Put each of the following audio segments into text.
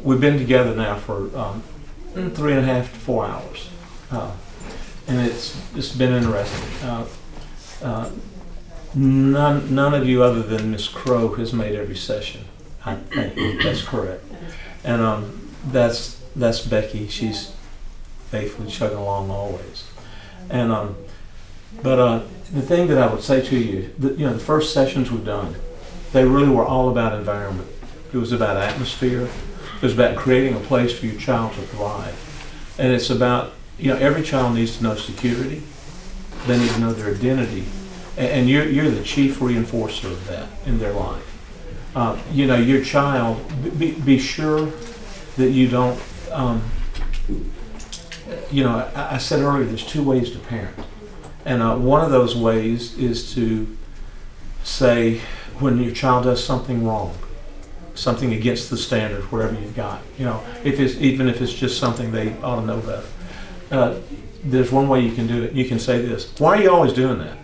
we've been together now for 3.5 to 4 hours, and it's been interesting. None of you other than Miss Crow has made every session. I think that's correct. And that's Becky. She's faithfully chugging along always. And but the thing that I would say to you, the first sessions we've done, they really were all about environment. It was about atmosphere. It was about creating a place for your child to thrive. And it's about, every child needs to know security. They need to know their identity. And you're the chief reinforcer of that in their life. Your child, be sure that you don't, I said earlier, there's 2 ways to parent. And one of those ways is to say when your child does something wrong, something against the standard, whatever you've got, even if it's just something they ought to know better. There's one way you can do it. You can say this: why are you always doing that?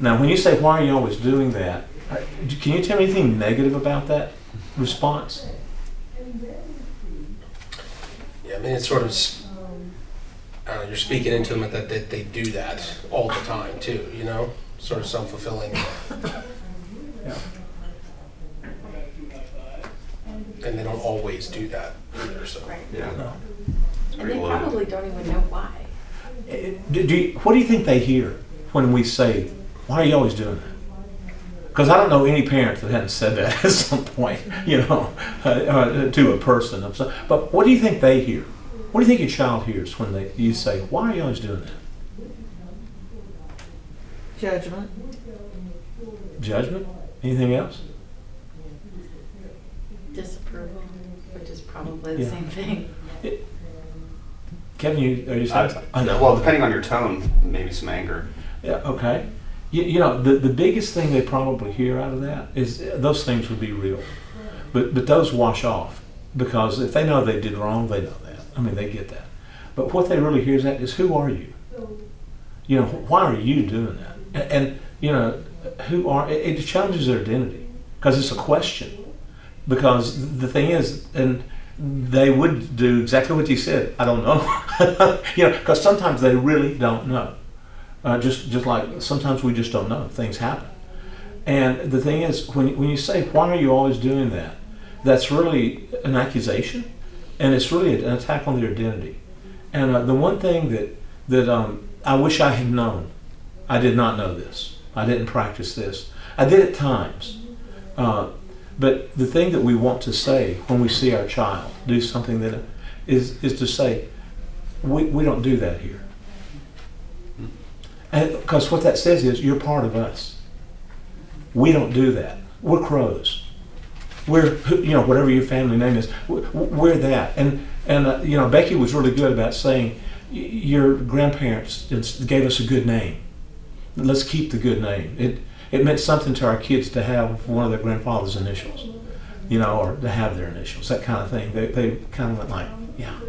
Now, when you say, why are you always doing that, can you tell me anything negative about that response? Yeah, I mean, it's sort of, you're speaking into them that they do that all the time, too, sort of self-fulfilling. Yeah. And they don't always do that either, so. Right. Yeah. No. And they probably don't even know why. What do you think they hear when we say, why are you always doing that? Because I don't know any parent that hasn't said that at some point, to a person. But what do you think they hear? What do you think your child hears when you say, why are you always doing that? Judgment. Judgment? Anything else? Disapproval, which is probably the same thing. Kevin, are you saying? Well, depending on your tone, maybe some anger. Yeah, okay. The biggest thing they probably hear out of that is those things would be real. But those wash off, because if they know they did wrong, they know that. I mean, they get that. But what they really hear is who are you? Why are you doing that? And it challenges their identity, because it's a question. Because the thing is, and they would do exactly what you said. I don't know. Because sometimes they really don't know. Just like sometimes we just don't know. Things happen. And the thing is, when you say, why are you always doing that? That's really an accusation, and it's really an attack on their identity. And the one thing that I wish I had known, I did not know this. I didn't practice this. I did at times. But the thing that we want to say when we see our child do something that is to say, we don't do that here. And because what that says is, you're part of us. We don't do that. We're Crows. We're, whatever your family name is, we're that. And Becky was really good about saying, your grandparents gave us a good name. Let's keep the good name. It meant something to our kids to have one of their grandfather's initials, or to have their initials, that kind of thing. They kind of went like, yeah,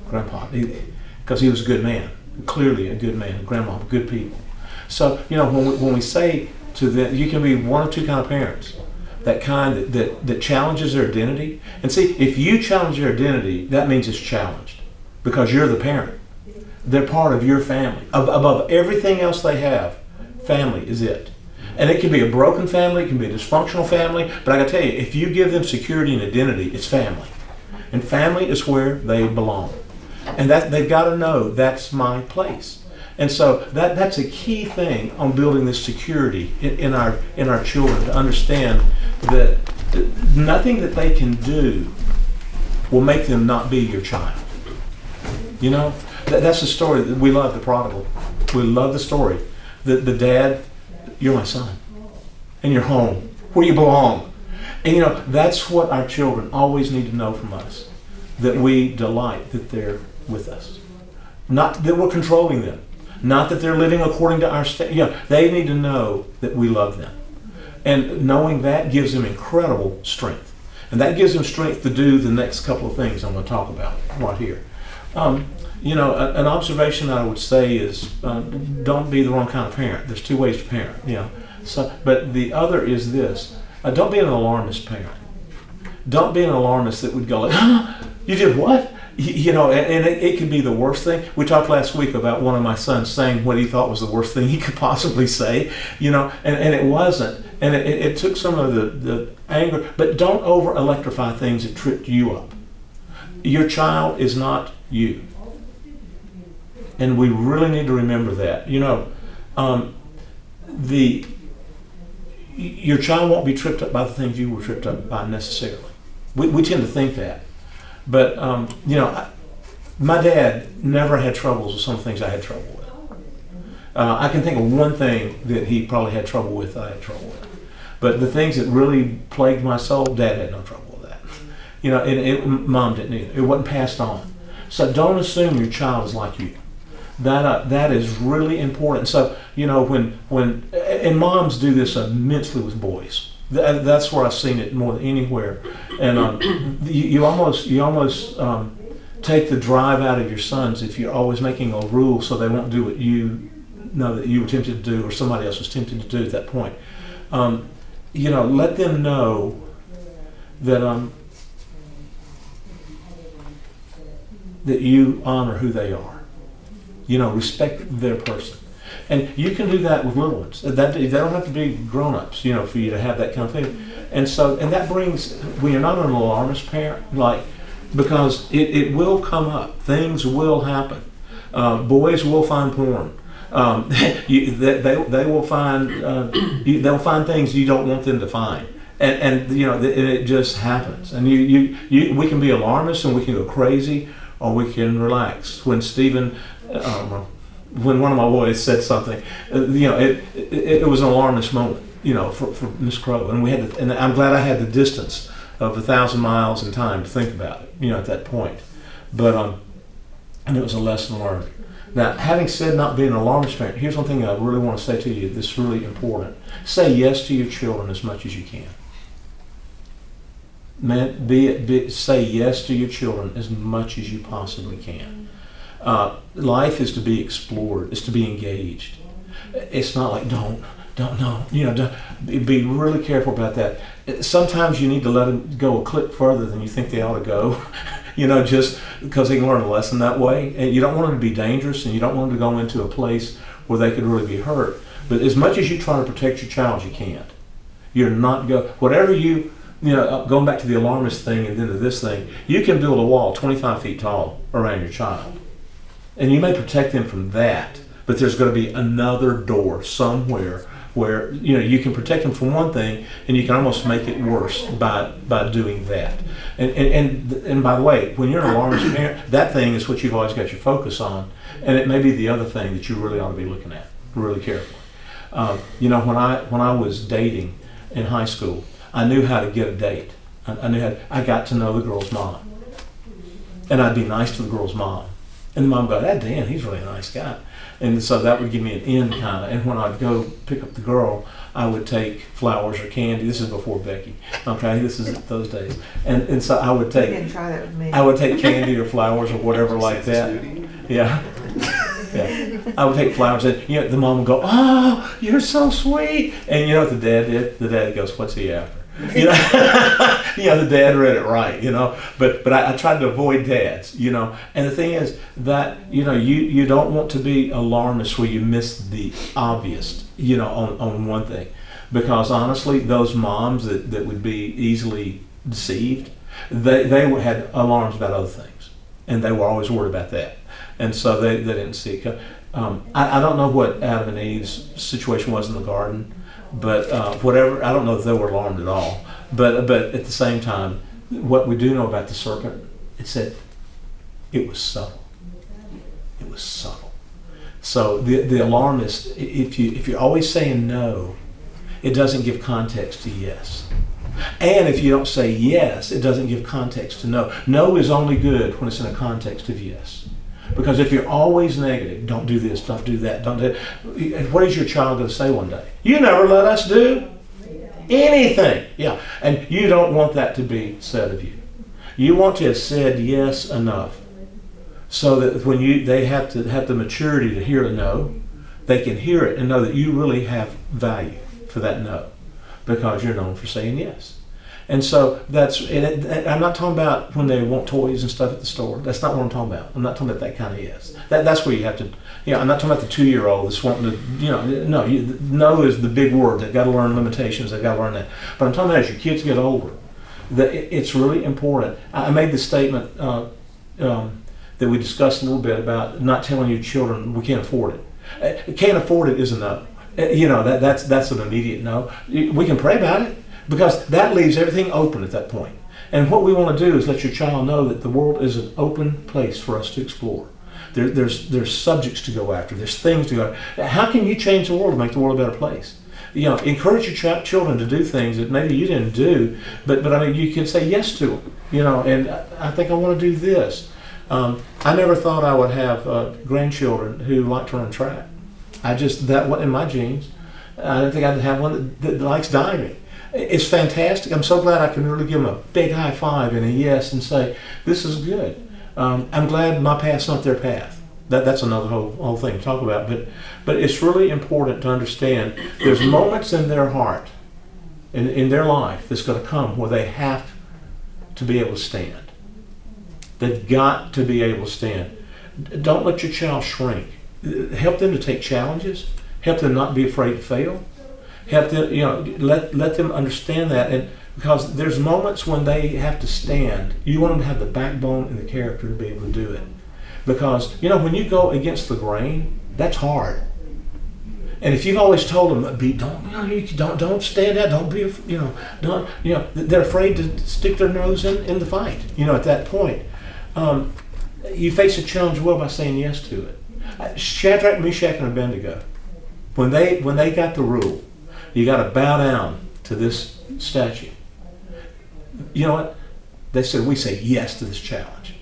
Grandpa, because he was a good man, clearly a good man, Grandma, good people. So, when we say to them, you can be one of 2 kind of parents. That kind that challenges their identity. And see, if you challenge their identity, that means it's challenged, because you're the parent. They're part of your family. Above everything else they have, family is it. And it can be a broken family, it can be a dysfunctional family, but I gotta tell you, if you give them security and identity, it's family. And family is where they belong. And that they've got to know, that's my place. And so that's a key thing on building this security in our children, to understand that nothing that they can do will make them not be your child. That's the story that we love, the prodigal. We love the story. The dad, you're my son, and you're home, where you belong. And that's what our children always need to know from us, that we delight that they're with us. Not that we're controlling them. Not that they're living according to our they need to know that we love them. And knowing that gives them incredible strength. And that gives them strength to do the next couple of things I'm going to talk about right here. An observation I would say is, don't be the wrong kind of parent. There's 2 ways to parent. So, but the other is this: don't be an alarmist parent. don't be an alarmist that would go like, you did what? And it can be the worst thing. We talked last week about one of my sons saying what he thought was the worst thing he could possibly say, and it wasn't. And it took some of the anger, but don't over electrify things that tripped you up. Your child is not you. And we really need to remember that. Your child won't be tripped up by the things you were tripped up by necessarily. We tend to think that. But, my dad never had troubles with some of the things I had trouble with. I can think of one thing that he probably had trouble with that I had trouble with. But the things that really plagued my soul, Dad had no trouble with that. Mom didn't either. It wasn't passed on. So don't assume your child is like you. That is really important. So, and moms do this immensely with boys. That's where I've seen it more than anywhere. And you almost take the drive out of your sons if you're always making a rule so they won't do what you know that you were tempted to do or somebody else was tempted to do at that point. Let them know that that you honor who they are. Respect their person. And you can do that with little ones. They don't have to be grown-ups, for you to have that kind of thing. And that brings, when you're not an alarmist parent, because it will come up. Things will happen. Boys will find porn. They will find they'll find things you don't want them to find. And it just happens. And we can be alarmists and we can go crazy, or we can relax. When when one of my boys said something, it was an alarmist moment, for Miss Crow, and and I'm glad I had the distance of 1,000 miles in time to think about it, at that point. But and it was a lesson learned. Now, having said not being an alarmist parent, here's one thing I really want to say to you that's really important. Say yes to your children as much as you can. Man, say yes to your children as much as you possibly can. Life is to be explored. It's to be engaged. It's not like don't be really careful about that. Sometimes you need to let them go a click further than you think they ought to go. Just because they can learn a lesson that way. And you don't want them to be dangerous, and you don't want them to go into a place where they could really be hurt. But as much as you try to protect your child, you can't. You're not whatever going back to the alarmist thing and then to this thing, you can build a wall 25 feet tall around your child. And you may protect them from that, but there's going to be another door somewhere where you can protect them from one thing, and you can almost make it worse by doing that. And by the way, when you're an alarmist parent, that thing is what you've always got your focus on, and it may be the other thing that you really ought to be looking at really carefully. When I was dating in high school, I knew how to get a date. I got to know the girl's mom, and I'd be nice to the girl's mom. And the mom would go, "That Dan, he's really a nice guy." And so that would give me an in kind of. And when I'd go pick up the girl, I would take flowers or candy. This is before Becky. Okay, this is those days. And so I would take. You can try that with me. I would take candy or flowers or whatever like that. Yeah. Yeah. I would take flowers, and the mom would go, "Oh, you're so sweet." And you know what the dad did? The dad goes, "What's he after?" The dad read it right, But I tried to avoid dads, And the thing is that you don't want to be alarmist where you miss the obvious, on one thing, because honestly, those moms that would be easily deceived, they had alarms about other things, and they were always worried about that, and so they didn't see it. I don't know what Adam and Eve's situation was in the garden. But whatever, I don't know if they were alarmed at all. But at the same time, what we do know about the serpent, it said it was subtle. It was subtle. So the alarmist, if you're always saying no, it doesn't give context to yes. And if you don't say yes, it doesn't give context to no. No is only good when it's in a context of yes. Because if you're always negative, don't do this, don't do that, don't do it, what is your child going to say one day? You never let us do anything. Yeah, and you don't want that to be said of you. You want to have said yes enough so that when they have to have the maturity to hear a no, they can hear it and know that you really have value for that no, because you're known for saying yes. And so I'm not talking about when they want toys and stuff at the store. That's not what I'm talking about. I'm not talking about that kind of yes. That's where you have to, I'm not talking about the 2-year-old that's wanting to, no is the big word. They've got to learn limitations. They've got to learn that. But I'm talking about as your kids get older, that it's really important. I made the statement that we discussed a little bit about not telling your children we can't afford it. Can't afford it is a no. That's an immediate no. We can pray about it, because that leaves everything open at that point. And what we want to do is let your child know that the world is an open place for us to explore. There's subjects to go after. There's things to go after. How can you change the world to make the world a better place? Encourage your children to do things that maybe you didn't do, but I mean, you can say yes to them. And I think I want to do this. I never thought I would have grandchildren who like to run track. That wasn't in my genes. I didn't think I'd have one that likes diving. It's fantastic. I'm so glad I can really give them a big high five and a yes and say, this is good. I'm glad my path's not their path. That's another whole thing to talk about. But it's really important to understand there's moments in their heart, in their life, that's going to come where they have to be able to stand. They've got to be able to stand. Don't let your child shrink. Help them to take challenges. Help them not be afraid to fail. Help them, let them understand that. And because there's moments when they have to stand, you want them to have the backbone and the character to be able to do it. Because when you go against the grain, that's hard. And if you've always told them, don't stand out, don't be, they're afraid to stick their nose in the fight. At that point, you face a challenge well by saying yes to it. Shadrach, Meshach, and Abednego, when they got the rule, you got to bow down to this statue. You know what? They said, we say yes to this challenge.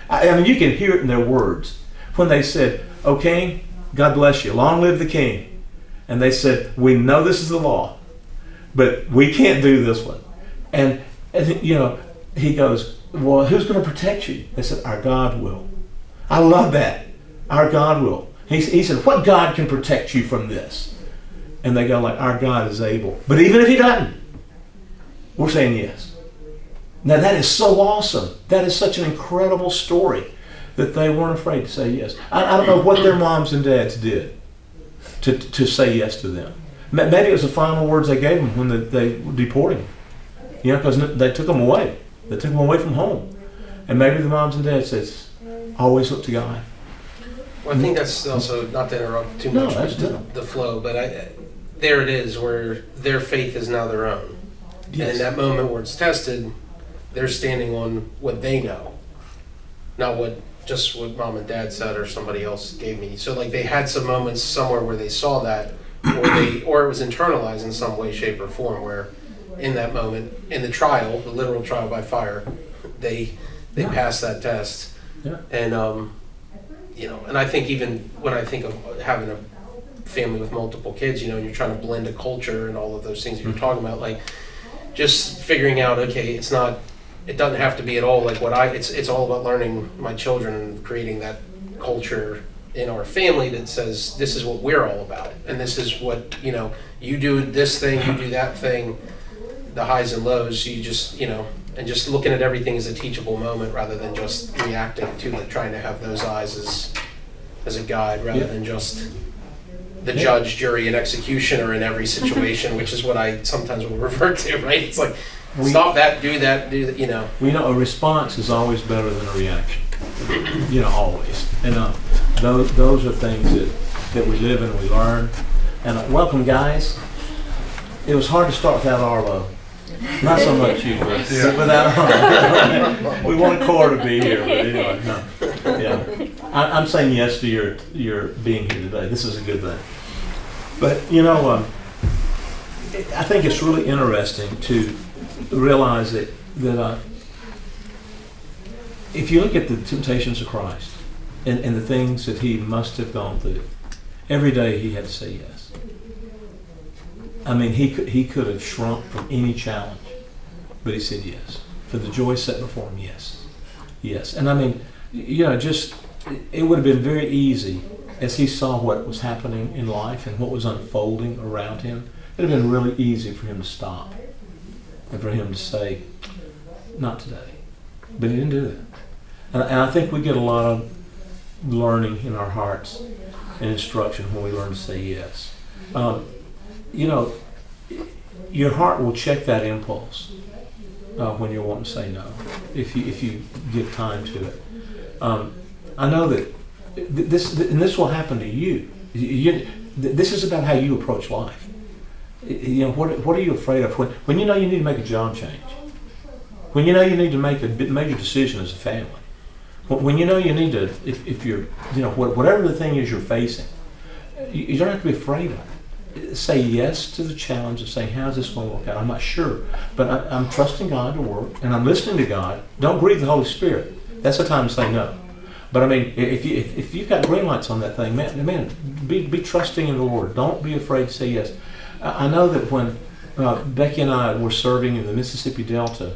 I mean, you can hear it in their words. When they said, "O King, God bless you, long live the King." And they said, we know this is the law, but we can't do this one. And he goes, well, who's going to protect you? They said, our God will. I love that. Our God will. He said, what God can protect you from this? And they go like, our God is able. But even if he doesn't, we're saying yes. Now that is so awesome. That is such an incredible story that they weren't afraid to say yes. I don't know what their moms and dads did to say yes to them. Maybe it was the final words they gave them when they deported them. Because they took them away. They took them away from home. And maybe the moms and dads said, always look to God. Well, I think that's also, not to interrupt too much with the flow, but there it is, where their faith is now their own. Yes. And in that moment where it's tested, they're standing on what they know, not what mom and dad said or somebody else gave me. So like they had some moments somewhere where they saw that, or it was internalized in some way, shape, or form, where in that moment, in the trial, the literal trial by fire, they passed that test. Yeah. And and I think even when I think of having a family with multiple kids, and you're trying to blend a culture and all of those things that you're talking about, like just figuring out, okay, it doesn't have to be at all like it's all about learning my children and creating that culture in our family that says this is what we're all about, and this is what, you do this thing, you do that thing, the highs and lows, you just, and just looking at everything as a teachable moment rather than just reacting to it, trying to have those eyes as a guide rather than just the judge, jury, and executioner in every situation, which is what I sometimes will refer to, right? It's like, stop that, do that, a response is always better than a reaction. Always. And those are things that we live and we learn. And welcome, guys. It was hard to start without Arlo. Not so much you, but without Arlo. We want Cora to be here, but anyway, no. Yeah. I'm saying yes to your being here today. This is a good thing. But, I think it's really interesting to realize that if you look at the temptations of Christ and the things that he must have gone through, every day he had to say yes. I mean, he could have shrunk from any challenge, but he said yes. For the joy set before him, yes. Yes. And I mean, it would have been very easy as he saw what was happening in life and what was unfolding around him. It would have been really easy for him to stop and for him to say, not today. But he didn't do that. And I think we get a lot of learning in our hearts and instruction when we learn to say yes. You know, your heart will check that impulse when you're wanting to say no, if you give time to it. I know that this will happen to you. This is about how you approach life. You know, what are you afraid of when you know you need to make a job change? When you know you need to make a major decision as a family? When you know you need to, if you're, you know, whatever the thing is you're facing, you don't have to be afraid of it. Say yes to the challenge of saying, how's this going to work out? I'm not sure, but I'm trusting God to work, and I'm listening to God. Don't grieve the Holy Spirit. That's the time to say no. But I mean, if you've got green lights on that thing, man, be trusting in the Lord. Don't be afraid to say yes. I know that when Becky and I were serving in the Mississippi Delta,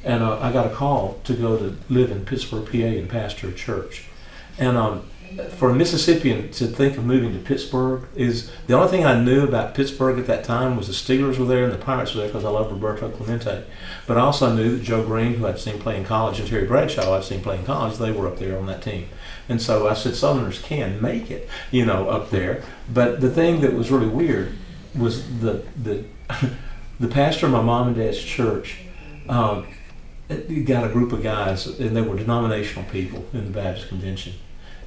and I got a call to go to live in Pittsburgh, PA, and pastor a church. And for a Mississippian to think of moving to Pittsburgh is the only thing I knew about Pittsburgh at that time was the Steelers were there and the Pirates were there because I loved Roberto Clemente. But I also knew that Joe Green, who I'd seen play in college, and Terry Bradshaw, I'd seen play in college, they were up there on that team. And so I said, Southerners can make it, you know, up there. But the thing that was really weird was the pastor of my mom and dad's church got a group of guys, and they were denominational people in the Baptist convention.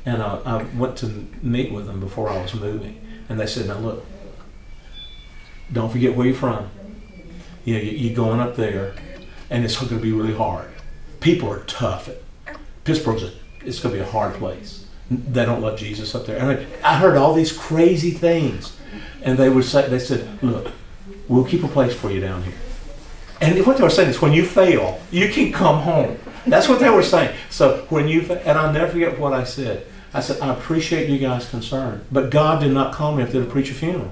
And I went to meet with them before I was moving. And they said, now look, don't forget where you're from. You know, you're going up there, and it's going to be really hard. People are tough. Pittsburgh's it's going to be a hard place. They don't love Jesus up there. And I heard all these crazy things. And they said, look, we'll keep a place for you down here. And what they were saying is, when you fail, you can come home. That's what they were saying. So when and I'll never forget what I said. I said, I appreciate you guys' concern, but God did not call me up there to preach a funeral.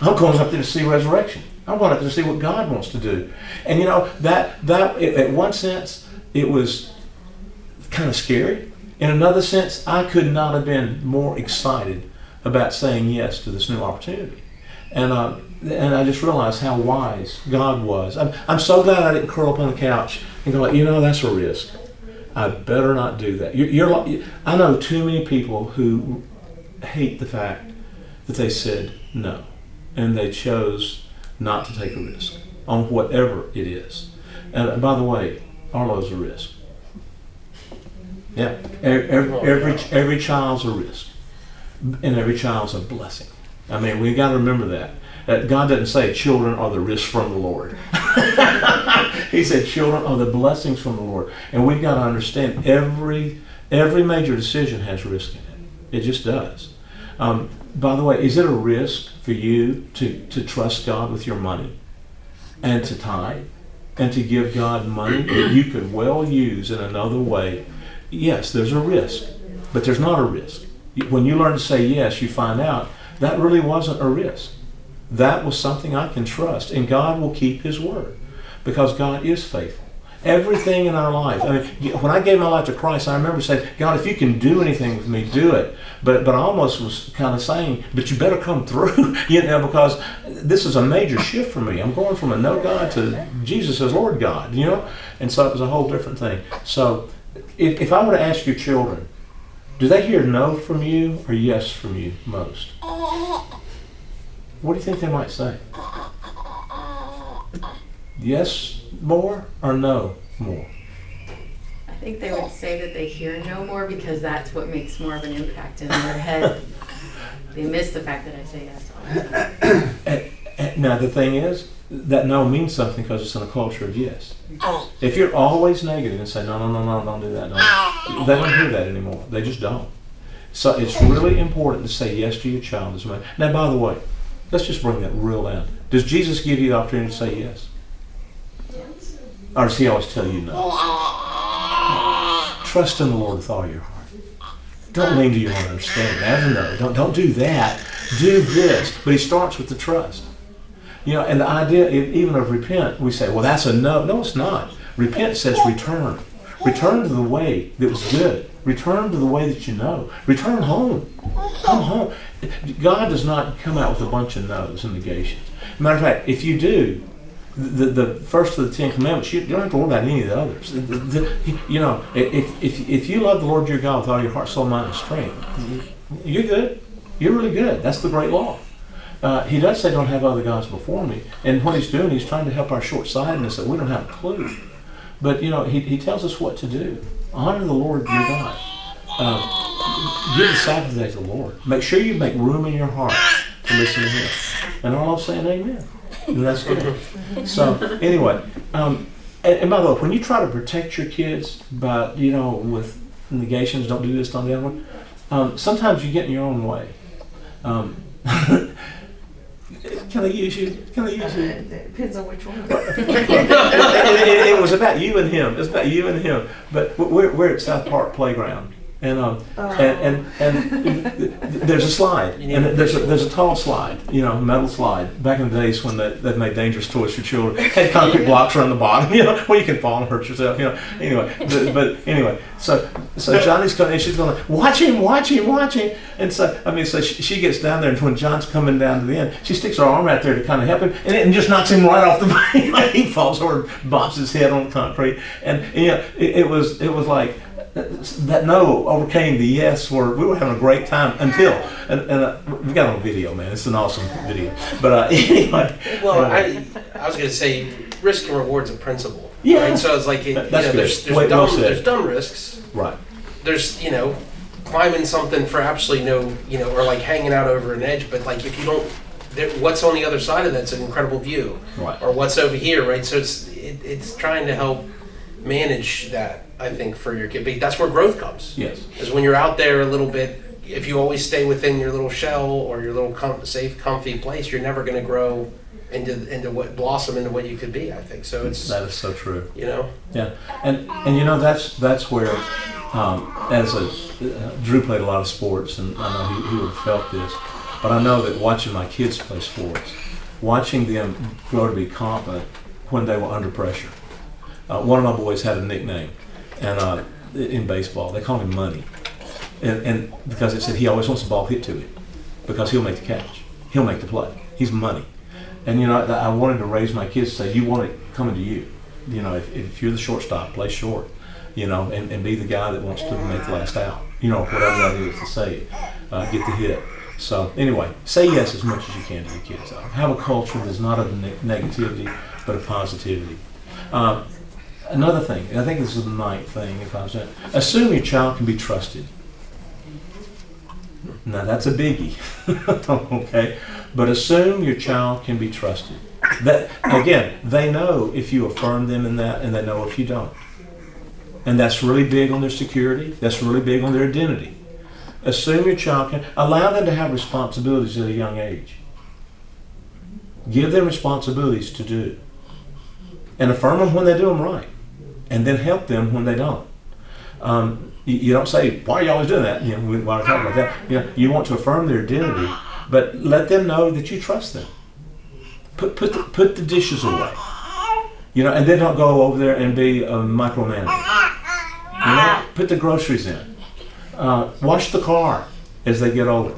I'm going up there to see resurrection. I'm going up there to see what God wants to do. And you know, that at one sense, it was kind of scary. In another sense, I could not have been more excited about saying yes to this new opportunity. And I just realized how wise God was. I'm so glad I didn't curl up on the couch and go, like, you know, that's a risk. I better not do that. I know too many people who hate the fact that they said no, and they chose not to take a risk on whatever it is. And by the way, Arlo's a risk. Yeah, every child's a risk, and every child's a blessing. I mean, we got to remember that. God didn't say children are the risk from the Lord. He said children are the blessings from the Lord. And we've got to understand every major decision has risk in it. It just does. By the way, is it a risk for you to trust God with your money and to tithe and to give God money that you could well use in another way? Yes, there's a risk, but there's not a risk. When you learn to say yes, you find out that really wasn't a risk. That was something I can trust, and God will keep His word because God is faithful. Everything in our life. I mean, when I gave my life to Christ, I remember saying, God, if you can do anything with me, do it. But I almost was kind of saying, but you better come through, you know, because this is a major shift for me. I'm going from a no God to Jesus as Lord God, you know? And so it was a whole different thing. So if I were to ask your children, do they hear no from you or yes from you most? What do you think they might say? Yes more or no more? I think they would say that they hear no more because that's what makes more of an impact in their head. They miss the fact that I say yes all the time. Now the thing is, that no means something because it's in a culture of yes. If you're always negative and say, no, don't do that, they don't hear that anymore. They just don't. So it's really important to say yes to your child as well. Now, by the way, let's just bring that real down. Does Jesus give you the opportunity to say yes? Yes. Or does He always tell you no? Trust in the Lord with all your heart. Don't lean to your own understanding. As a no. Don't do that. Do this. But He starts with the trust. You know, and the idea even of repent, we say, well, that's a no. No, it's not. Repent says return. Return to the way that was good. Return to the way that you know. Return home. Come home. God does not come out with a bunch of no's and negations. Matter of fact, if you do, the first of the 10 Commandments, you don't have to worry about any of the others. You know, if you love the Lord your God with all your heart, soul, mind, and strength, you're good. You're really good. That's the great law. He does say don't have other gods before me. And what he's doing, he's trying to help our short-sightedness that we don't have a clue. But, you know, he tells us what to do. Honor the Lord your God. Give the Sabbath day to the Lord. Make sure you make room in your heart to listen to him. And all I'm saying, amen. And that's good. So, anyway, and by the way, when you try to protect your kids by, you know, with negations, don't do this, don't do the other one, sometimes you get in your own way. Can I use you? Can I use you? It depends on which one. It was about you and him. It's about you and him. But we're at South Park Playground, and there's a slide, and there's a tall slide, you know, metal slide. Back in the days when they made dangerous toys for children, had concrete blocks around the bottom, you know, where you can fall and hurt yourself, you know. Anyway, but anyway, so Johnny's coming, and she's going, watch him, and so she gets down there, and when John's coming down to the end, she sticks her arm out there to kind of help him, and it just knocks him right off the bike. He falls over, bops his head on the concrete, and you know, it was like. That no overcame the yes. We were having a great time until we got on video, man. It's an awesome video. But anyway. Well, I was going to say risk and reward's a principle. Yeah. Right? So it's like there's dumb risks. Right. There's climbing something for absolutely no or like hanging out over an edge. But like if you don't, what's on the other side of that's an incredible view. Right. Or what's over here, right? So it's trying to help manage that. I think for your kid, but that's where growth comes. Yes. Is when you're out there a little bit. If you always stay within your little shell or your little safe, comfy place, you're never going to grow into what blossom into what you could be. I think so. That is so true. You know. Yeah, and you know that's where Drew played a lot of sports, and I know he would have felt this, but I know that watching my kids play sports, watching them grow to be confident when they were under pressure. One of my boys had a nickname. And in baseball, they call him Money, and because it said he always wants the ball hit to him, because he'll make the catch, he'll make the play. He's Money, and you know I wanted to raise my kids to say you want it coming to you. You know, if you're the shortstop, play short. You know, and be the guy that wants to make the last out. You know, whatever that is to say, get the hit. So anyway, say yes as much as you can to your kids. Have a culture that's not of negativity but of positivity. Another thing, I think this is the ninth thing, if I was saying, assume your child can be trusted. Now that's a biggie, okay? But assume your child can be trusted. That again, they know if you affirm them in that, and they know if you don't. And that's really big on their security. That's really big on their identity. Assume your child can, allow them to have responsibilities at a young age. Give them responsibilities to do. And affirm them when they do them right. And then help them when they don't. You don't say, why are you always doing that? You know, while we're talking about that, you want to affirm their identity, but let them know that you trust them. Put the dishes away. And then don't go over there and be a micromanager. Put the groceries in. Wash the car as they get older.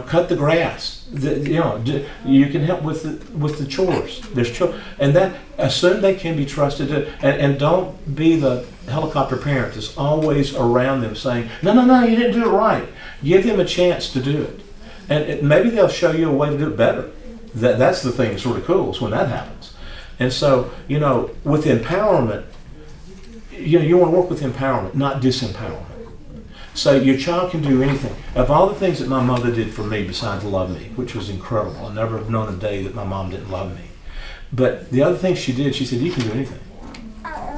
Cut the grass. You can help with the chores. There's children, and that assume they can be trusted, and don't be the helicopter parent that's always around them saying, no, you didn't do it right. Give them a chance to do it, and maybe they'll show you a way to do it better. That's the thing that's really cool is when that happens. And so with empowerment, you want to work with empowerment, not disempowerment. So your child can do anything. Of all the things that my mother did for me besides love me, which was incredible, I've never known a day that my mom didn't love me. But the other thing she did, she said, you can do anything.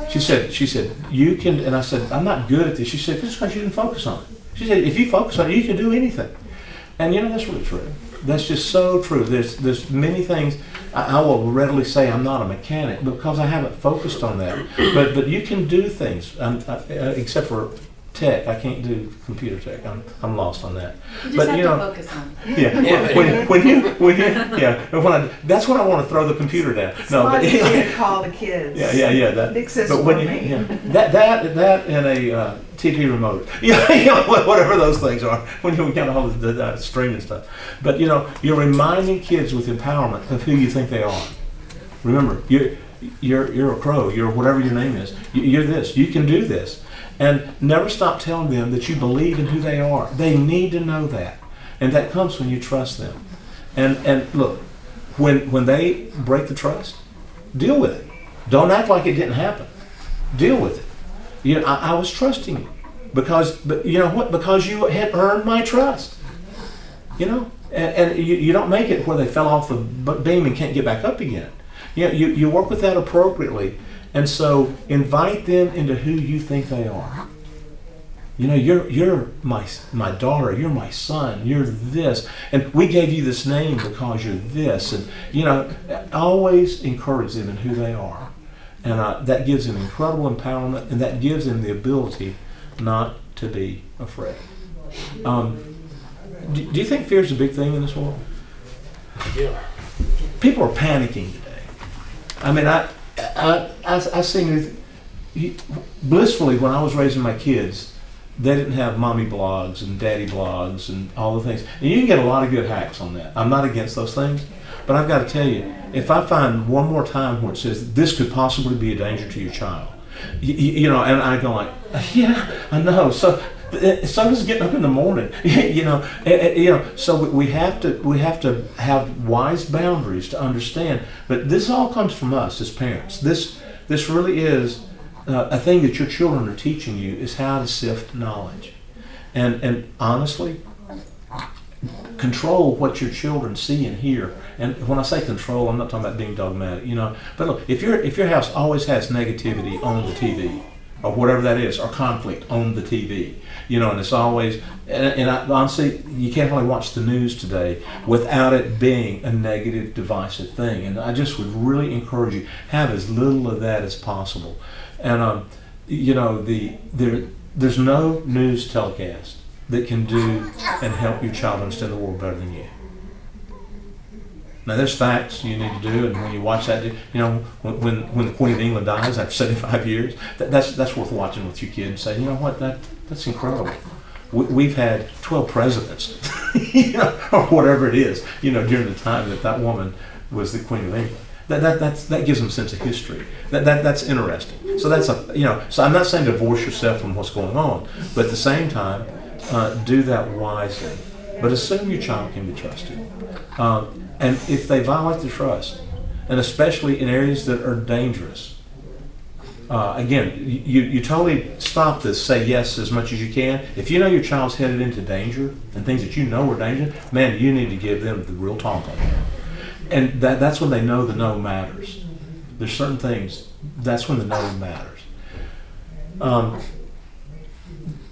She said, you can, and I said, I'm not good at this. She said, just because you didn't focus on it. She said, if you focus on it, you can do anything. And that's really true. That's just so true. There's many things I will readily say I'm not a mechanic because I haven't focused on that. But you can do things, except for tech. I can't do computer tech. I'm lost on that. You just have to focus on it. That's when I want to throw the computer down. Call the kids. Yeah. But when that and a TV remote, whatever those things are, when you kind of hold the stream and stuff. But you're reminding kids with empowerment of who you think they are. remember, you're a crow, you're whatever your name is, you're this, you can do this. And never stop telling them that you believe in who they are. They need to know that. And that comes when you trust them. And look, when they break the trust, deal with it. Don't act like it didn't happen. Deal with it. You know, I was trusting you but you know what? Because you had earned my trust. You know, and you don't make it where they fell off the beam and can't get back up again. You know, you work with that appropriately, and so invite them into who you think they are. You know, you're my daughter, you're my son, you're this, and we gave you this name because you're this, and you know, always encourage them in who they are, and that gives them incredible empowerment, and that gives them the ability not to be afraid. Do you think fear is a big thing in this world? Yeah. People are panicking today. I mean, I seen blissfully when I was raising my kids, they didn't have mommy blogs and daddy blogs and all the things. And you can get a lot of good hacks on that. I'm not against those things, but I've got to tell you, if I find one more time where it says this could possibly be a danger to your child, you know, and I go like, yeah, I know. So does getting up in the morning, you know. So we have to have wise boundaries to understand. But this all comes from us as parents. This really is a thing that your children are teaching you, is how to sift knowledge, and honestly, control what your children see and hear. And when I say control, I'm not talking about being dogmatic, you know. But look, if your house always has negativity on the TV, or whatever that is, or conflict on the TV, you know, and it's always, and honestly, you can't really watch the news today without it being a negative, divisive thing. And I just would really encourage you, have as little of that as possible. And you know, there's no news telecast that can do and help your child understand the world better than you. Now, there's facts you need to do, and when you watch that, you know, when the Queen of England dies after 75 years, that's worth watching with your kid and say, you know what, that's incredible. We've had 12 presidents, you know, or whatever it is, you know, during the time that woman was the Queen of England. That gives them a sense of history. That's interesting. So that's so I'm not saying divorce yourself from what's going on, but at the same time, do that wisely. But assume your child can be trusted. And if they violate the trust, and especially in areas that are dangerous, again, you totally stop this, say yes as much as you can. If you know your child's headed into danger and things that you know are danger, man, you need to give them the real talk on that. And that's when they know the no matters. There's certain things, that's when the no matters.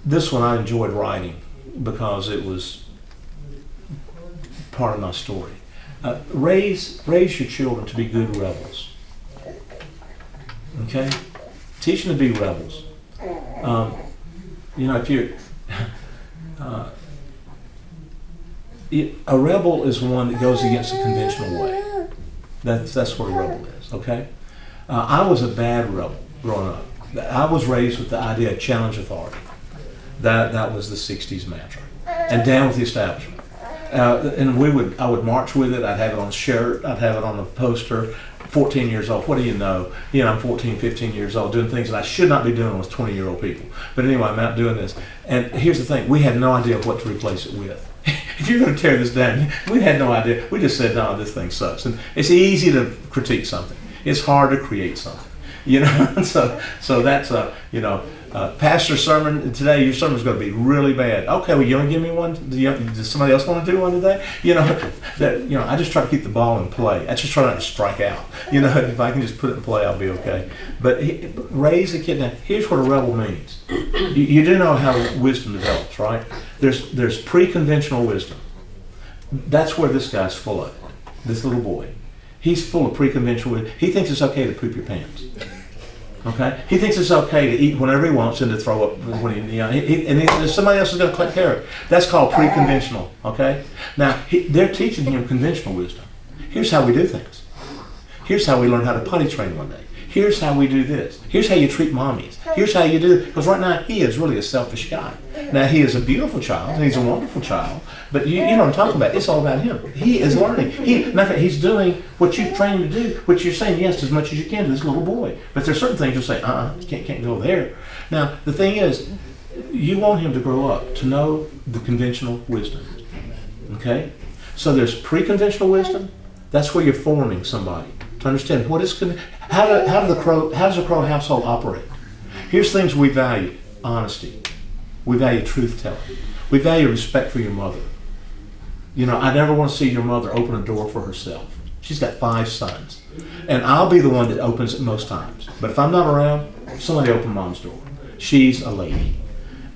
This one I enjoyed writing because it was part of my story. Raise your children to be good rebels. Okay? Teach them to be rebels. You know, if you're a rebel is one that goes against the conventional way. That's what a rebel is. Okay? I was a bad rebel growing up. I was raised with the idea of challenge authority. That was the '60s mantra. And down with the establishment. And I would march with it. I'd have it on a shirt. I'd have it on a poster. 14 years old. What do you know? You know, I'm 14, 15 years old doing things that I should not be doing with 20-year-old people. But anyway, I'm out doing this. And here's the thing. We had no idea what to replace it with. If you're going to tear this down, we had no idea. We just said, no, this thing sucks. And it's easy to critique something. It's hard to create something. You know, so that's pastor's sermon today. Your sermon's going to be really bad. Okay, well, you want to give me one? Does somebody else want to do one today? I just try to keep the ball in play. I just try not to strike out. You know, if I can just put it in play, I'll be okay. But raise a kid. Now, here's what a rebel means. You do know how wisdom develops, right? There's pre-conventional wisdom. That's where this guy's full of it. This little boy. He's full of pre-conventional wisdom. He thinks it's okay to poop your pants. Okay? He thinks it's okay to eat whenever he wants and to throw up when somebody else is going to take care of it. That's called pre-conventional. Okay? Now, they're teaching him conventional wisdom. Here's how we do things. Here's how we learn how to potty train one day. Here's how we do this. Here's how you treat mommies. Here's how you do it. Because right now, he is really a selfish guy. Now, he is a beautiful child, and he's a wonderful child, but you know what I'm talking about. It's all about him. He is learning. He's doing what you've trained him to do, which you're saying yes as much as you can to this little boy. But there's certain things you'll say, you can't go there. Now, the thing is, you want him to grow up to know the conventional wisdom. Okay? So there's pre-conventional wisdom. That's where you're forming somebody to understand what is how does the Crow household operate. Here's things we value: honesty. We value truth telling. We value respect for your mother. You know, I never want to see your mother open a door for herself. She's got 5 sons, and I'll be the one that opens it most times. But if I'm not around, somebody open mom's door. She's a lady,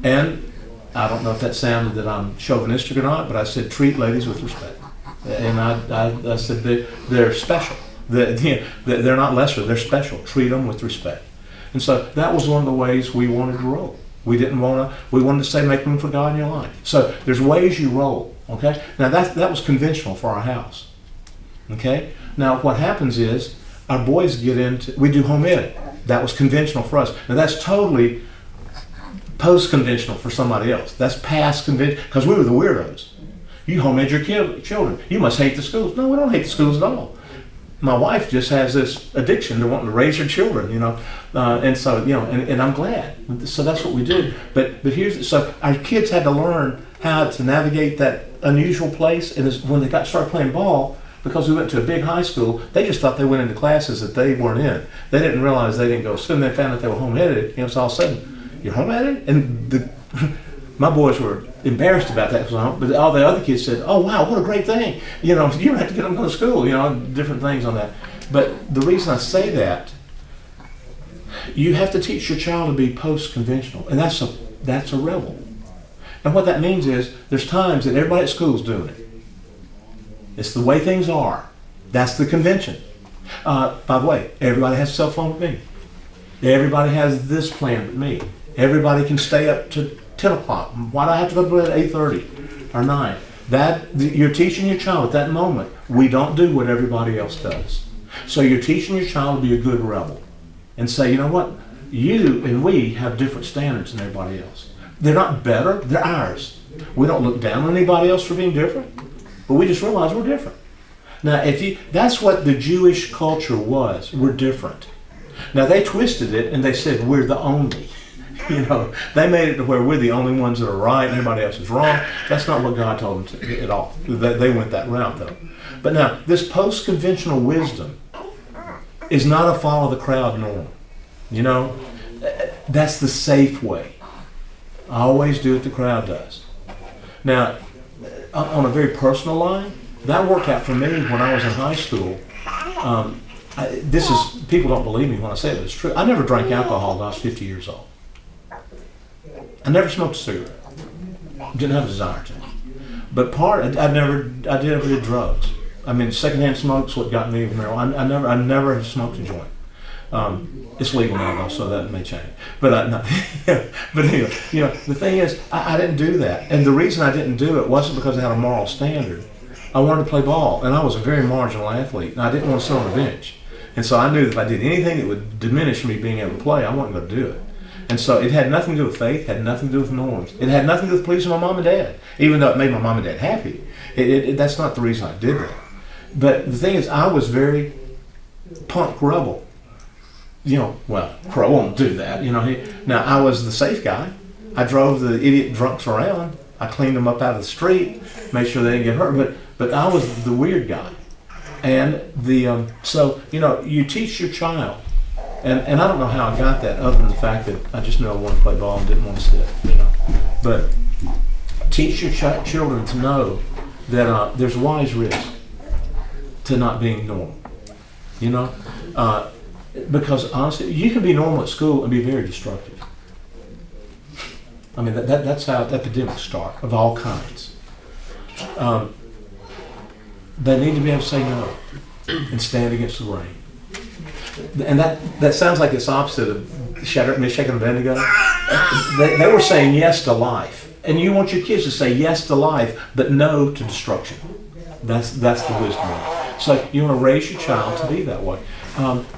and I don't know if that sounded that I'm chauvinistic or not, but I said treat ladies with respect. And I said they're special. They're not lesser, they're special. Treat them with respect. And so that was one of the ways we wanted to roll. We wanted to say make room for God in your life. So there's ways you roll, okay? Now that was conventional for our house, okay? Now what happens is our boys we do home ed. That was conventional for us. Now that's totally post-conventional for somebody else. That's past conventional, because we were the weirdos. You home ed your children. You must hate the schools. No, we don't hate the schools at all. My wife just has this addiction to wanting to raise her children, you know, and so, you know, and I'm glad. So that's what we do. But so our kids had to learn how to navigate that unusual place. And when they started playing ball, because we went to a big high school, they just thought they went into classes that they weren't in. They didn't realize they didn't go to school. And they found out they were home-headed. You know, so all of a sudden, you're home-headed? And my boys were embarrassed about that, but all the other kids said, "Oh wow, what a great thing! You know, you don't have to get them to go to school." You know, different things on that. But the reason I say that, you have to teach your child to be post-conventional, and that's a rebel. And what that means is there's times that everybody at school is doing it. It's the way things are. That's the convention. By the way, everybody has a cell phone with me. Everybody has this plan with me. Everybody can stay up to 10 o'clock. Why do I have to go to bed at 8:30 or 9? You're teaching your child at that moment, we don't do what everybody else does. So you're teaching your child to be a good rebel and say, you know what? You and we have different standards than everybody else. They're not better, they're ours. We don't look down on anybody else for being different, but we just realize we're different. Now, that's what the Jewish culture was. We're different. Now, they twisted it and they said, we're the only. You know, they made it to where we're the only ones that are right and everybody else is wrong. That's not what God told them at all. They went that route, though. But now, this post-conventional wisdom is not a follow-the-crowd norm. You know, that's the safe way. I always do what the crowd does. Now, on a very personal line, that worked out for me when I was in high school. People don't believe me when I say it, but it's true. I never drank alcohol until I was 50 years old. I never smoked a cigarette. Didn't have a desire to. But I never did drugs. I mean, secondhand smoke's what got me with marijuana. I never have smoked a joint. It's legal now though, so that may change. But no. But anyway, you know, the thing is, I didn't do that, and the reason I didn't do it wasn't because I had a moral standard. I wanted to play ball, and I was a very marginal athlete, and I didn't want to sit on the bench. And so I knew that if I did anything that would diminish me being able to play, I wasn't going to do it. And so it had nothing to do with faith, had nothing to do with norms. It had nothing to do with pleasing my mom and dad, even though it made my mom and dad happy. That's not the reason I did that. But the thing is, I was very punk rebel. You know, well, Crow won't do that. You know, now I was the safe guy. I drove the idiot drunks around. I cleaned them up out of the street, made sure they didn't get hurt. But I was the weird guy. And so you know, you teach your child. And I don't know how I got that, other than the fact that I just knew I wanted to play ball and didn't want to sit, you know. But teach your children to know that there's wise risk to not being normal, you know. Because honestly, you can be normal at school and be very destructive. I mean, that's how epidemics start, of all kinds. They need to be able to say no and stand against the grain. And that sounds like it's opposite of Shadrach, Meshach, and Abednego. They were saying yes to life. And you want your kids to say yes to life, but no to destruction. That's the wisdom of it. So you want to raise your child to be that way.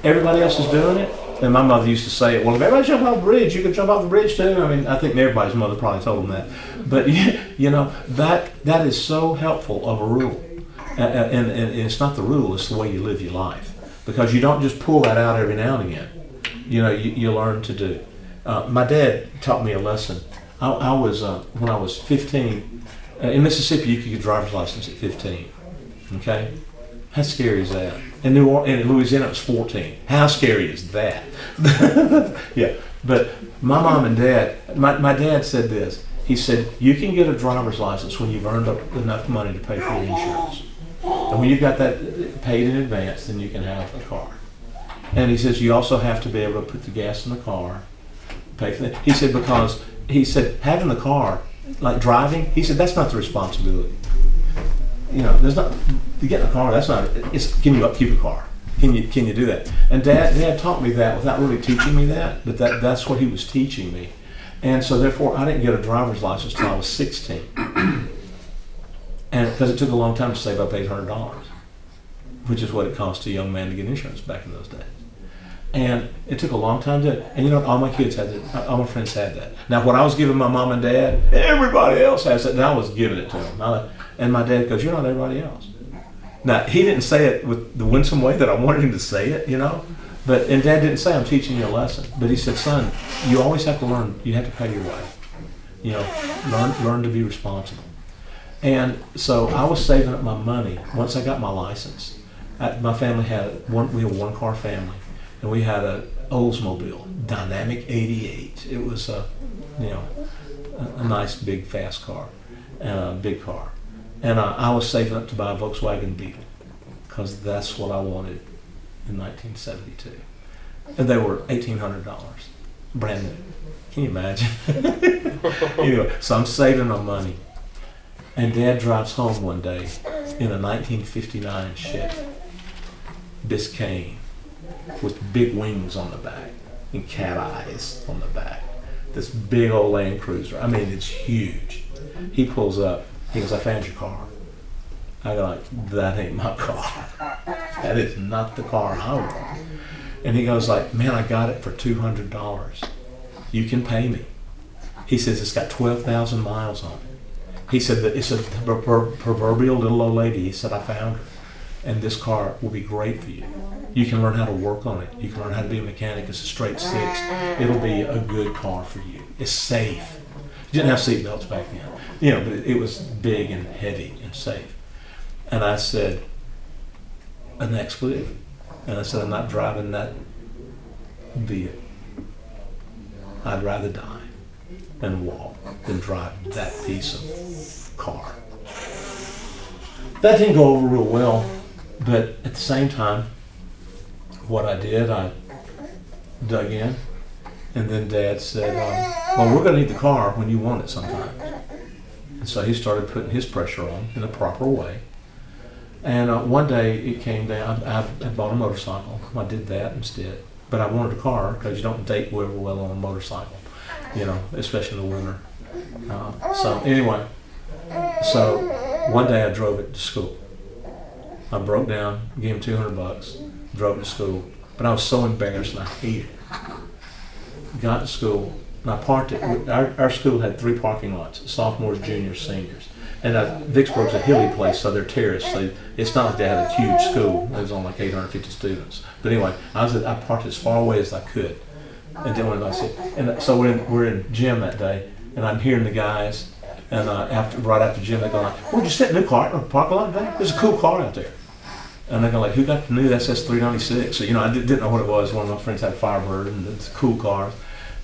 everybody else is doing it. And my mother used to say, well, if everybody jump off the bridge, you can jump off the bridge too. I mean, I think everybody's mother probably told them that. But, you know, that is so helpful of a rule. And it's not the rule, it's the way you live your life. Because you don't just pull that out every now and again. You know, you learn to do. My dad taught me a lesson. I was, when I was 15, in Mississippi, you could get a driver's license at 15. Okay? How scary is that? In Louisiana, it was 14. How scary is that? Yeah. But my mom and dad, my dad said this. He said, you can get a driver's license when you've earned up enough money to pay for your insurance. And when you've got that paid in advance, then you can have a car. And he says, you also have to be able to put the gas in the car, pay for that. He said, because, he said, having the car, like driving, he said, that's not the responsibility. You know, there's not, to get in a car, that's not, it's, can you upkeep a car? Can you do that? And Dad taught me that without really teaching me that, but that's what he was teaching me. And so therefore, I didn't get a driver's license till I was 16. And because it took a long time to save up $800, which is what it cost a young man to get insurance back in those days. And it took a long time to, and you know, all my kids had that, all my friends had that. Now, what I was giving my mom and dad, everybody else has it, and I was giving it to them. And my dad goes, you're not everybody else. Now, he didn't say it with the winsome way that I wanted him to say it, you know, and Dad didn't say, I'm teaching you a lesson. But he said, son, you always have to learn, you have to pay your way. You know, learn to be responsible. And so I was saving up my money once I got my license. My family had we were a one-car family, and we had a Oldsmobile Dynamic 88. It was a nice big fast car, and a big car. And I was saving up to buy a Volkswagen Beetle because that's what I wanted in 1972. And they were $1,800, brand new. Can you imagine? Anyway, so I'm saving my money. And Dad drives home one day in a 1959 Chevy Biscayne with big wings on the back and cat eyes on the back. This big old Land Cruiser. I mean, it's huge. He pulls up. He goes, I found your car. I go like, that ain't my car. That is not the car I want. And he goes like, man, I got it for $200. You can pay me. He says, it's got 12,000 miles on it. He said that it's a proverbial little old lady. He said, I found her. And this car will be great for you. You can learn how to work on it. You can learn how to be a mechanic. It's a straight six. It'll be a good car for you. It's safe. You didn't have seat belts back then. You know, but it was big and heavy and safe. And I said, an expletive. And I said, I'm not driving that vehicle. I'd rather die and walk than drive that piece of car. That didn't go over real well, but at the same time, what I did, I dug in, and then Dad said, well, we're going to need the car when you want it sometime. And so he started putting his pressure on in a proper way. And one day it came down, I bought a motorcycle. I did that instead. But I wanted a car because you don't date very well on a motorcycle, you know, especially in the winter. So anyway, so one day I drove it to school. I broke down, gave him $200, drove it to school. But I was so embarrassed and I hated it. Got to school and I parked it. Our school had 3 parking lots: sophomores, juniors, seniors. And Vicksburg's a hilly place, so they're terraced. So it's not like they had a huge school. There was only like 850 students. But anyway, I parked as far away as I could, and didn't want anybody to see. And so we're in gym that day, and I'm hearing the guys, and right after gym, they go like, "Where'd you sit in the car in the parking lot today? There's a cool car out there." And they go like, "Who got the new SS396?" So you know, I didn't know what it was. One of my friends had a Firebird, and it's cool cars,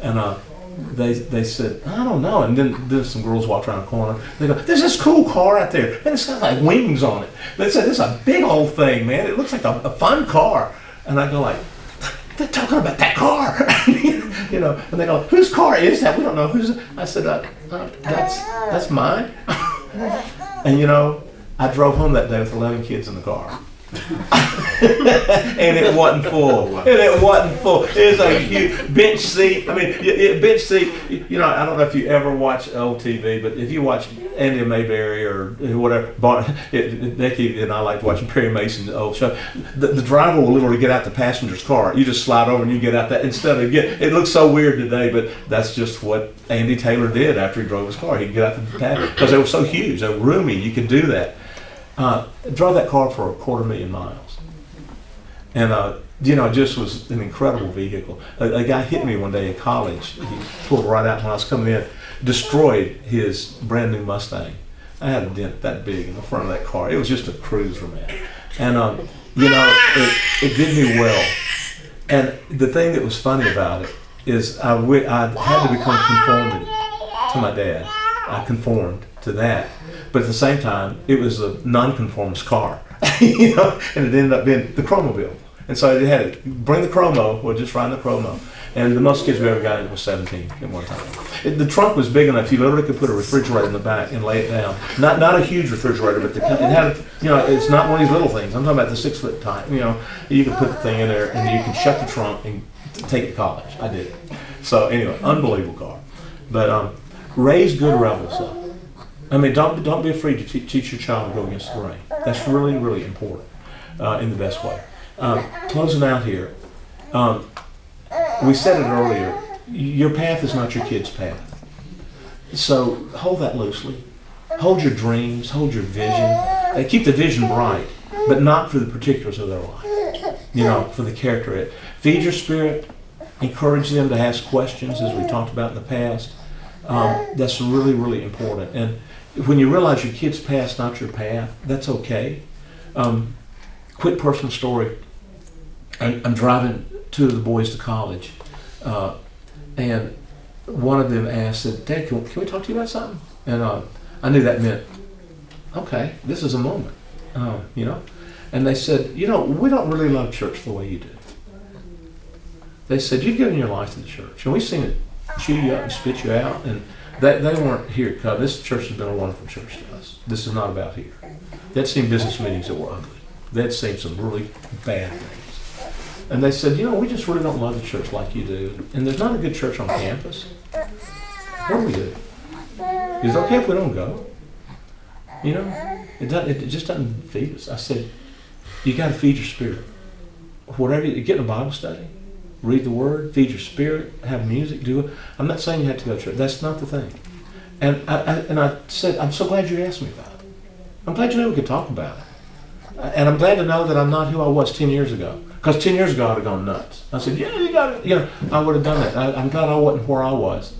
and they said, I don't know. And then some girls walked around the corner. They go, there's this cool car out there, and it's got like wings on it. They said, this is a big old thing, man. It looks like a fun car. And I go like, they're talking about that car. You know, and they go, whose car is that? We don't know whose. I said, that's mine. And you know, I drove home that day with 11 kids in the car. And it wasn't full. And it wasn't full. It was a huge bench seat. I mean, bench seat. You know, I don't know if you ever watch old TV, but if you watch Andy Mayberry or whatever, Becky and I liked watching Perry Mason's old show. The driver will literally get out the passenger's car. You just slide over and you get out that instead of it looks so weird today, but that's just what Andy Taylor did after he drove his car. He'd get out the passenger because they were so huge, they were roomy. You could do that. Drove that car for 250,000 miles, and you know, it just was an incredible vehicle. A guy hit me one day in college. He pulled right out when I was coming in, destroyed his brand new Mustang. I had a dent that big in the front of that car. It was just a cruiser, man, and you know, it did me well. And the thing that was funny about it is I had to become conformed to my dad. I conformed to that. But at the same time, it was a non-conformist car, you know, and it ended up being the Chromobile. And so they had to bring the Chromo, or just ride the Chromo. And the most kids we ever got in was 17 at one time. The trunk was big enough, you literally could put a refrigerator in the back and lay it down. Not a huge refrigerator, but it had, you know, it's not one of these little things. I'm talking about the 6 foot type, you know. You can put the thing in there and you can shut the trunk and take it to college. I did it. So anyway, unbelievable car. But raise good rebels up. I mean, don't be afraid to teach your child to go against the grain. That's really, really important in the best way. Closing out here, we said it earlier, your path is not your kid's path. So hold that loosely. Hold your dreams, hold your vision. Keep the vision bright, but not for the particulars of their life. You know, for the character. Feed your spirit, encourage them to ask questions, as we talked about in the past. That's really, really important. And when you realize your kid's path's not your path, that's okay. Quick personal story. I'm driving 2 of the boys to college, and one of them asked, said, "Dad, can we talk to you about something?" And I knew that meant, okay, this is a moment, you know. And they said, "You know, we don't really love church the way you do." They said, "You've given your life to the church, and we've seen it chew you up and spit you out, and they weren't here. This church has been a wonderful church to us. This is not about here." They'd seen business meetings that were ugly. They'd seen some really bad things. And they said, "You know, we just really don't love the church like you do. And there's not a good church on campus. What do we do? Is it okay if we don't go? You know, it just doesn't feed us." I said, "You got to feed your spirit. Whatever you get in a Bible study, read the Word, feed your spirit, have music, do it. I'm not saying you have to go to church. That's not the thing." And I said, "I'm so glad you asked me about it. I'm glad you knew we could talk about it. And I'm glad to know that I'm not who I was 10 years ago. Because 10 years ago, I'd have gone nuts." I said, "Yeah, you got it." You know, I would have done that. I'm glad I wasn't where I was.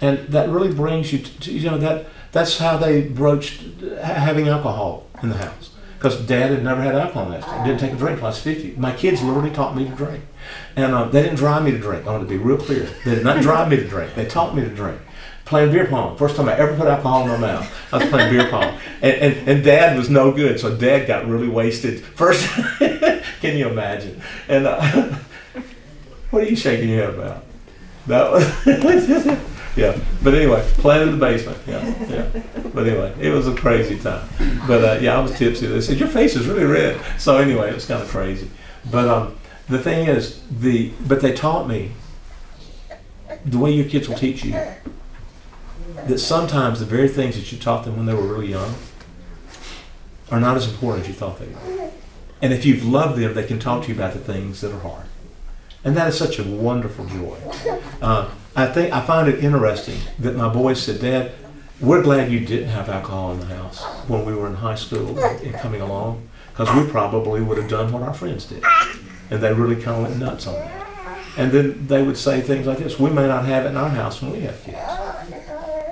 And that really brings you to, you know, that's how they broached having alcohol in the house. Because Dad had never had alcohol last year. Didn't take a drink until I was 50. My kids literally taught me to drink. And they didn't drive me to drink. I want to be real clear. They did not drive me to drink. They taught me to drink. Playing beer pong. First time I ever put alcohol in my mouth. I was playing beer pong. And Dad was no good, so Dad got really wasted. First, can you imagine? And what are you shaking your head about? That was, yeah. But anyway, playing in the basement. Yeah. But anyway, it was a crazy time. But yeah, I was tipsy. They said, "Your face is really red." So anyway, it was kind of crazy. But the thing is, but they taught me the way your kids will teach you, that sometimes the very things that you taught them when they were really young are not as important as you thought they were. And if you've loved them, they can talk to you about the things that are hard. And that is such a wonderful joy. I find it interesting that my boys said, "Dad, we're glad you didn't have alcohol in the house when we were in high school and coming along, because we probably would have done what our friends did." And they really kind of went nuts on that. And then they would say things like this: "We may not have it in our house when we have kids."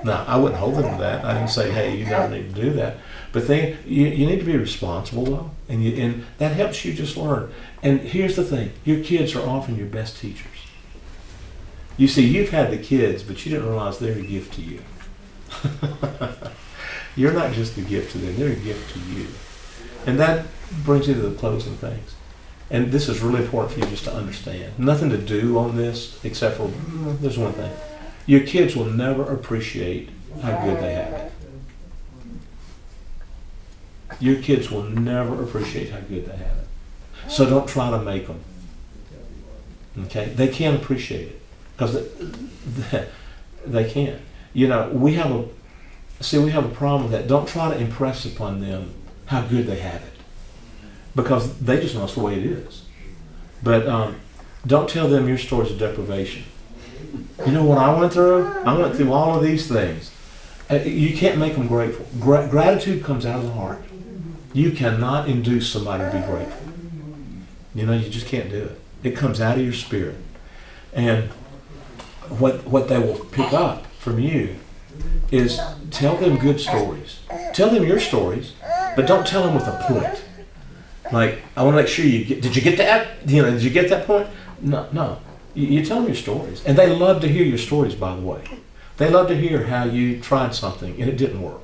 Now, I wouldn't hold them to that. I didn't say, "Hey, you never need to do that." But you need to be responsible, though, and that helps you just learn. And here's the thing: your kids are often your best teachers. You see, you've had the kids, but you didn't realize they're a gift to you. You're not just a gift to them; they're a gift to you. And that brings you to the closing things. And this is really important for you just to understand. Nothing to do on this except for there's one thing. Your kids will never appreciate how good they have it. Your kids will never appreciate how good they have it. So don't try to make them. Okay? They can't appreciate it because they can't. You know, we have a problem with that. Don't try to impress upon them how good they have it, because they just know it's the way it is. But don't tell them your stories of deprivation. You know what I went through? I went through all of these things. You can't make them grateful. Gratitude comes out of the heart. You cannot induce somebody to be grateful. You know, you just can't do it. It comes out of your spirit. And what they will pick up from you is tell them good stories. Tell them your stories, but don't tell them with a point. Like, I want to make sure did you get that? You know, did you get that point? No. You tell them your stories. And they love to hear your stories, by the way. They love to hear how you tried something and it didn't work.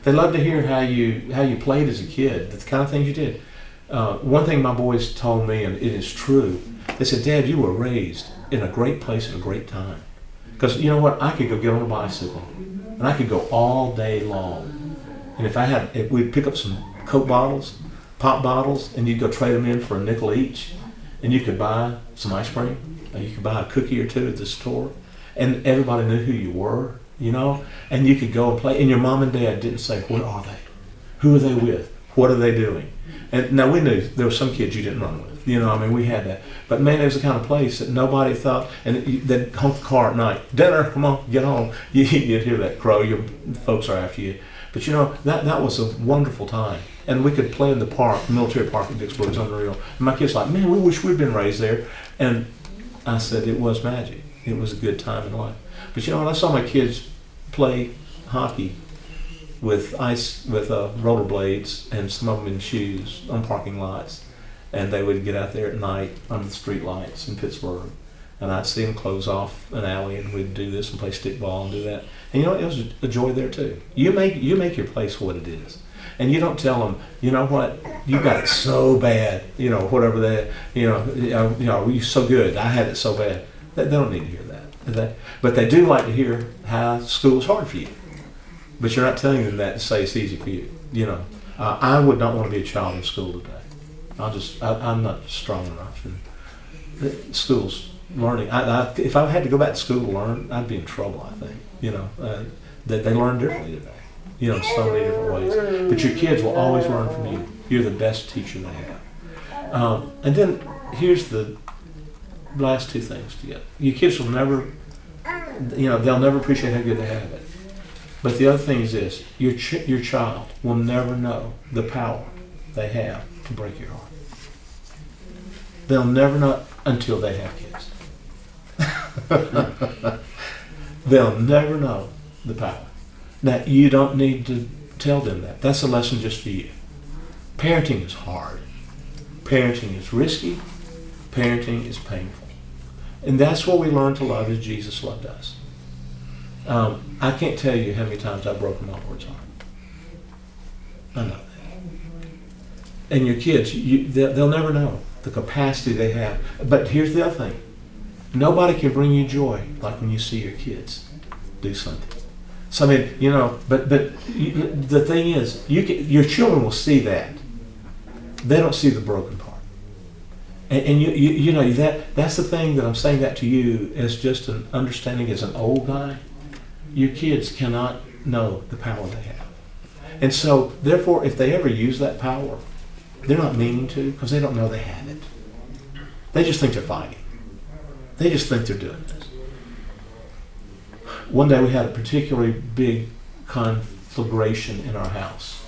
They love to hear how you played as a kid, the kind of things you did. One thing my boys told me, and it is true, they said, Dad, you were raised in a great place at a great time. Because you know what? I could go get on a bicycle and I could go all day long. And if we'd pick up some Coke bottles, pop bottles, and you'd go trade them in for a nickel each, and you could buy some ice cream, or you could buy a cookie or two at the store, and everybody knew who you were, you know, and you could go and play, and your mom and dad didn't say, where are they? Who are they with? What are they doing? And now we knew there were some kids you didn't run with, you know, I mean, we had that. But man, it was the kind of place that nobody thought, and they'd honk the car at night, dinner, come on, get home. You'd hear that crow, your folks are after you. But you know, that was a wonderful time. And we could play in the park, military park at Vicksburg, it's unreal. And my kids were like, man, we wish we'd been raised there. And I said, it was magic. It was a good time in life. But you know, when I saw my kids play hockey with rollerblades and some of them in shoes on parking lots, and they would get out there at night under the street lights in Pittsburgh, and I'd see them close off an alley, and we'd do this and play stickball and do that. And you know, it was a joy there too. You make your place what it is. And you don't tell them, you know what, you got it so bad, you know, whatever that, you know, you're so good, I had it so bad. They don't need to hear that. But they do like to hear how school's hard for you. But you're not telling them that to say it's easy for you. You know, I would not want to be a child in school today. I'm not strong enough. And school's learning. If I had to go back to school to learn, I'd be in trouble, I think. You know, they learn differently today. You know, in so many different ways. But your kids will always learn from you. You're the best teacher they have. And then here's the last two things to get. Your kids will never, you know, they'll never appreciate how good they have it. But the other thing is this, your child will never know the power they have to break your heart. They'll never know until they have kids. They'll never know the power. Now, you don't need to tell them that. That's a lesson just for you. Parenting is hard. Parenting is risky. Parenting is painful. And that's what we learn to love as Jesus loved us. I can't tell you how many times I've broken my Lord's heart. I know that. And your kids, they'll never know the capacity they have. But here's the other thing. Nobody can bring you joy like when you see your kids do something. So, I mean, you know, but the thing is, your children will see that. They don't see the broken part. And you know, that's the thing that I'm saying that to you as just an understanding as an old guy. Your kids cannot know the power they have. And so, therefore, if they ever use that power, they're not meaning to because they don't know they have it. They just think they're fighting. They just think they're doing this. One day we had a particularly big conflagration in our house.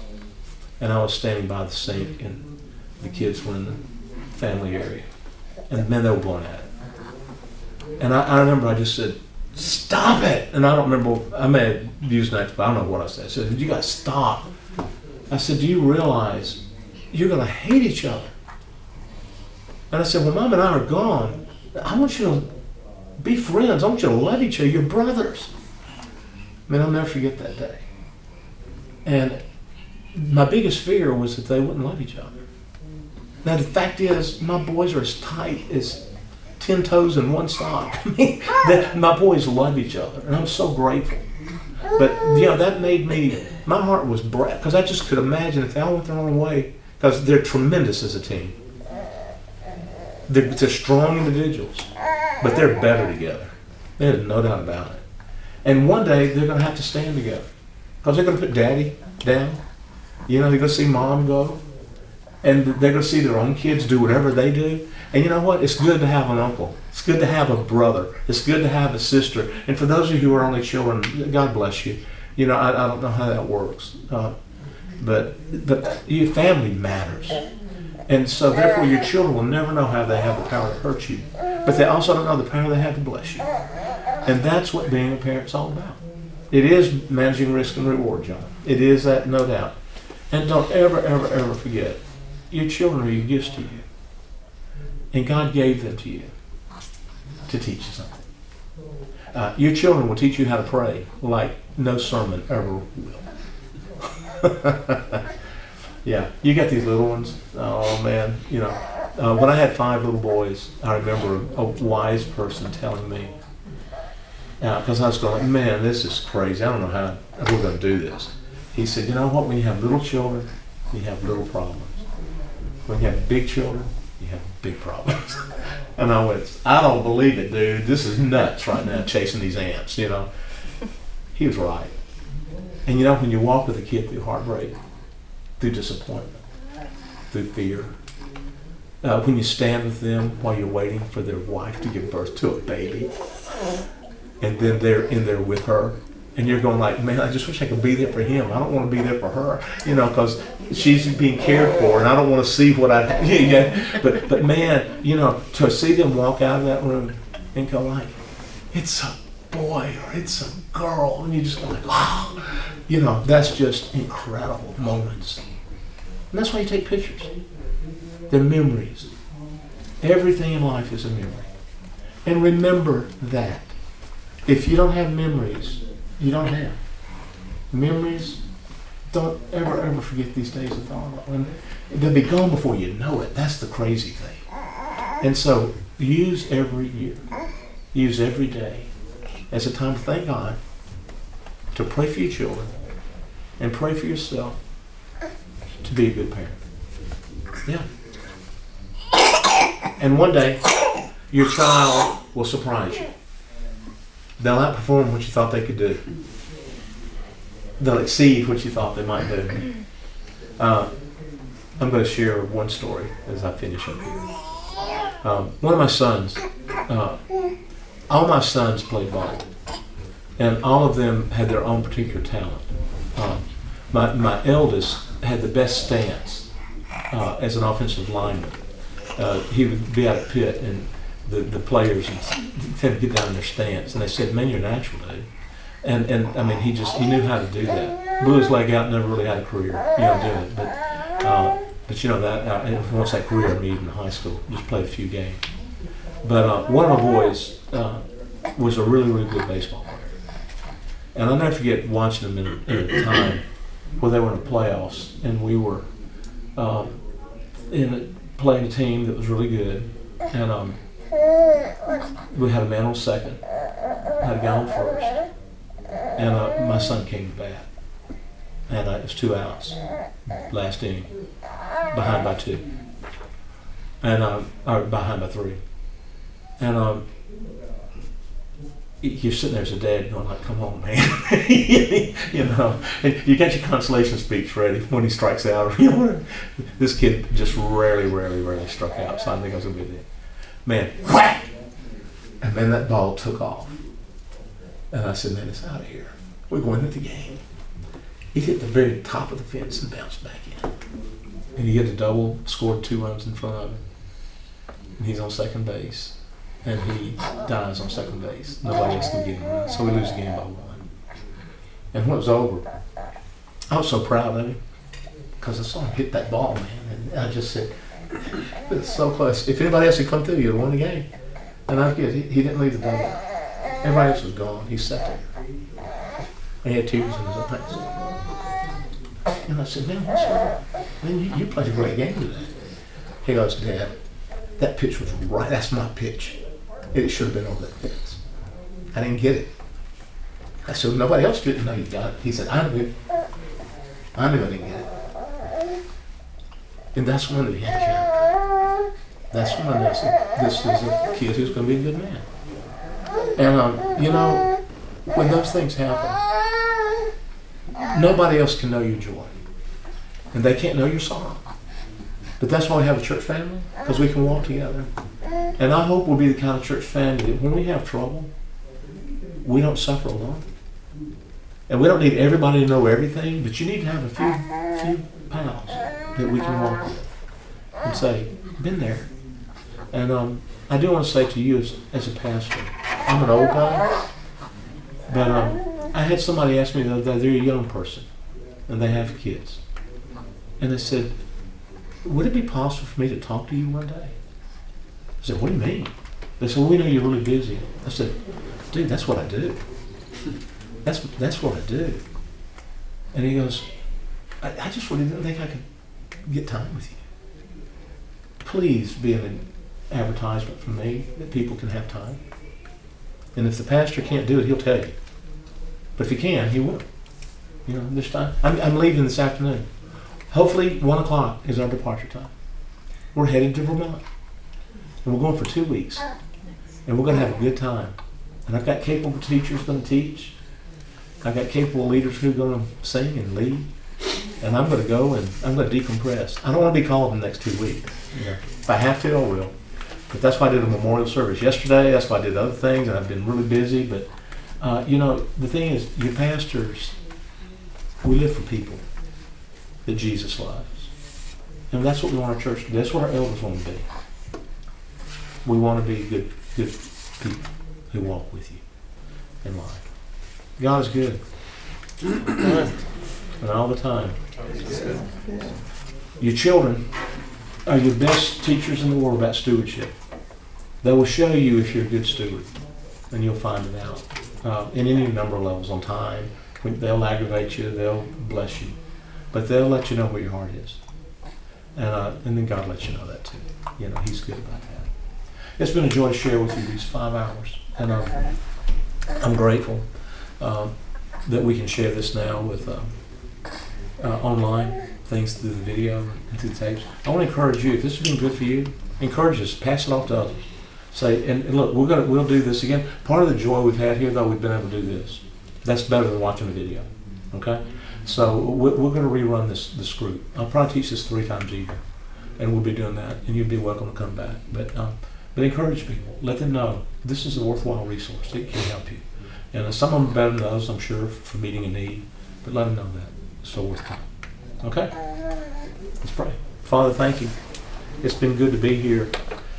And I was standing by the sink and the kids were in the family area. And man, they were going at it. And I remember I just said, stop it! And I don't remember, I may have used next, but I don't know what I said. I said, you guys stop. I said, do you realize you're going to hate each other? And I said, when Mom and I are gone, I want you to be friends. I want you to love each other. You're brothers. Man, I'll never forget that day. And my biggest fear was that they wouldn't love each other. Now, the fact is, my boys are as tight as 10 toes in one sock. I mean, my boys love each other, and I'm so grateful. But, you know, that made me, my heart was bright, because I just could imagine if they all went their own way, because they're tremendous as a team. They're strong individuals, but they're better together. There's no doubt about it. And one day they're going to have to stand together because they're going to put daddy down. You know, they're going to see mom go, and they're going to see their own kids do whatever they do. And you know what? It's good to have an uncle. It's good to have a brother. It's good to have a sister. And for those of you who are only children, God bless you. You know, I don't know how that works, but your family matters. And so therefore your children will never know how they have the power to hurt you, but they also don't know the power they have to bless you. And that's what being a parent's all about. It is managing risk and reward, John. It is that, no doubt. And don't ever, ever, ever forget, your children are your gifts to you. And God gave them to you to teach you something. Your children will teach you how to pray like no sermon ever will. Yeah, you got these little ones. Oh man, you know, when I had 5 little boys, I remember a wise person telling me, because I was going, man, this is crazy. I don't know how we're going to do this. He said, you know what? When you have little children, you have little problems. When you have big children, you have big problems. And I went, I don't believe it, dude. This is nuts right now, chasing these ants. You know, he was right. And you know, when you walk with a kid through heartbreak, through disappointment, through fear. When you stand with them while you're waiting for their wife to give birth to a baby, and then they're in there with her, and you're going like, man, I just wish I could be there for him. I don't want to be there for her, you know, because she's being cared for, and I don't want to see what I have. Yeah. But man, you know, to see them walk out of that room and go like, it's a boy or it's a girl, and you just go like, wow. You know, that's just incredible moments. And that's why you take pictures. They're memories. Everything in life is a memory. And remember that. If you don't have memories, you don't have. Memories, don't ever, ever forget these days of gone. And they'll be gone before you know it. That's the crazy thing. And so use every year, use every day as a time to thank God, to pray for your children, and pray for yourself to be a good parent. Yeah. And one day, your child will surprise you. They'll outperform what you thought they could do. They'll exceed what you thought they might do. I'm going to share one story as I finish up here. One of my sons, all my sons played ball. And all of them had their own particular talent. My eldest had the best stance as an offensive lineman. He would be out at Pitt, and the players tend to get down in their stance, and they said, "Man, you're natural, dude." And I mean, he knew how to do that. Blew his leg out, never really had a career, doing it. But you know that once that career, I mean, even in high school, just played a few games. But one of my boys was a really, really good baseball player. And I'll never forget watching them in a time where they were in the playoffs, and we were playing a team that was really good. And we had a man on second, had a guy on first, and my son came to bat. And it was 2 outs, last inning, behind by 2, and or behind by 3. And you're sitting there as a dad going like, come on, man. And you got your consolation speech ready when he strikes out. This kid just rarely struck out, so I think I was going to be there. Man, whack! And then that ball took off. And I said, man, it's out of here. We're going into the game. He hit the very top of the fence and bounced back in. And he hit a double, scored 2 runs in front of him. And he's on second base. And he dies on second base. Nobody else can get him. So we lose the game by 1. And when it was over, I was so proud of him because I saw him hit that ball, man. And I just said, it's so close. If anybody else had come through, you'd have won the game. And I was good. He didn't leave the double. Everybody else was gone. He sat there. And he had tears in his eyes. And I said, man, what's wrong? Man, you played a great game today. He goes, Dad, that pitch was right. That's my pitch. It should have been over that fence. I didn't get it. I said, nobody else didn't know you got it. He said, I knew I didn't get it. And that's one of the character. That's when I know this is a kid who's going to be a good man. And, you know, when those things happen, nobody else can know your joy. And they can't know your sorrow. But that's why we have a church family, because we can walk together. And I hope we'll be the kind of church family that when we have trouble, we don't suffer alone. And we don't need everybody to know everything, but you need to have a few pals that we can walk with and say, been there. And I do want to say to you as a pastor, I'm an old guy, but I had somebody ask me the other day, they're a young person, and they have kids. And they said, would it be possible for me to talk to you one day? I said, what do you mean? They said, well, we know you're really busy. I said, dude, that's what I do. That's what I do. And he goes, I just really didn't think I could get time with you. Please be an advertisement from me that people can have time. And if the pastor can't do it, he'll tell you. But if he can, he will. You know, this time. I'm leaving this afternoon. Hopefully 1 o'clock is our departure time. We're headed to Vermont. And we're going for 2 weeks. And we're going to have a good time. And I've got capable teachers going to teach. I've got capable leaders who are going to sing and lead. And I'm going to go and I'm going to decompress. I don't want to be called in the next 2 weeks. You know, if I have to, I will. But that's why I did a memorial service yesterday. That's why I did other things. And I've been really busy. But, you know, the thing is, your pastors, we live for people that Jesus loves. And that's what we want our church to do. That's what our elders want to be. We want to be good people who walk with you in life. God is good. And all the time. Your children are your best teachers in the world about stewardship. They will show you if you're a good steward, and you'll find it out in any number of levels. On time, they'll aggravate you, they'll bless you, but they'll let you know where your heart is, and then God lets you know that too. You know, He's good about that. It's been a joy to share with you these 5 hours, and I'm grateful that we can share this now with online things through the video and through the tapes. I want to encourage you, if this has been good for you, encourage us, pass it off to others. Say, and look, we'll do this again. Part of the joy we've had here, though, we've been able to do this. That's better than watching a video. Okay? So we're going to rerun this group. I'll probably teach this 3 times a year, and we'll be doing that, and you'll be welcome to come back. But encourage people. Let them know this is a worthwhile resource. It can help you. And some of them are better than others, I'm sure, for meeting a need. But let them know that. It's so worthwhile. Okay? Let's pray. Father, thank you. It's been good to be here.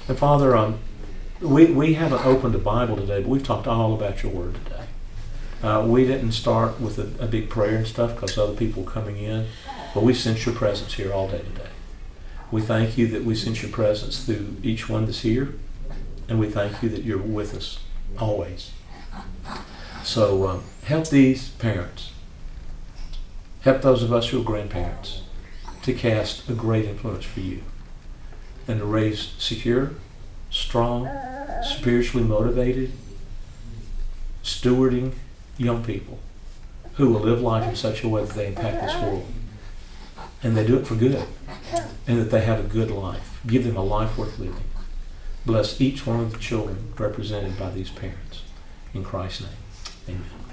And Father, we haven't opened a Bible today, but we've talked all about your word today. We didn't start with a big prayer and stuff because other people were coming in, but we sense your presence here all day today. We thank you that we sense your presence through each one that's here, and we thank you that you're with us always. So help these parents. Help those of us who are grandparents to cast a great influence for you and to raise secure, strong, spiritually motivated, stewarding young people who will live life in such a way that they impact this world. And they do it for good. And that they have a good life. Give them a life worth living. Bless each one of the children represented by these parents. In Christ's name, amen.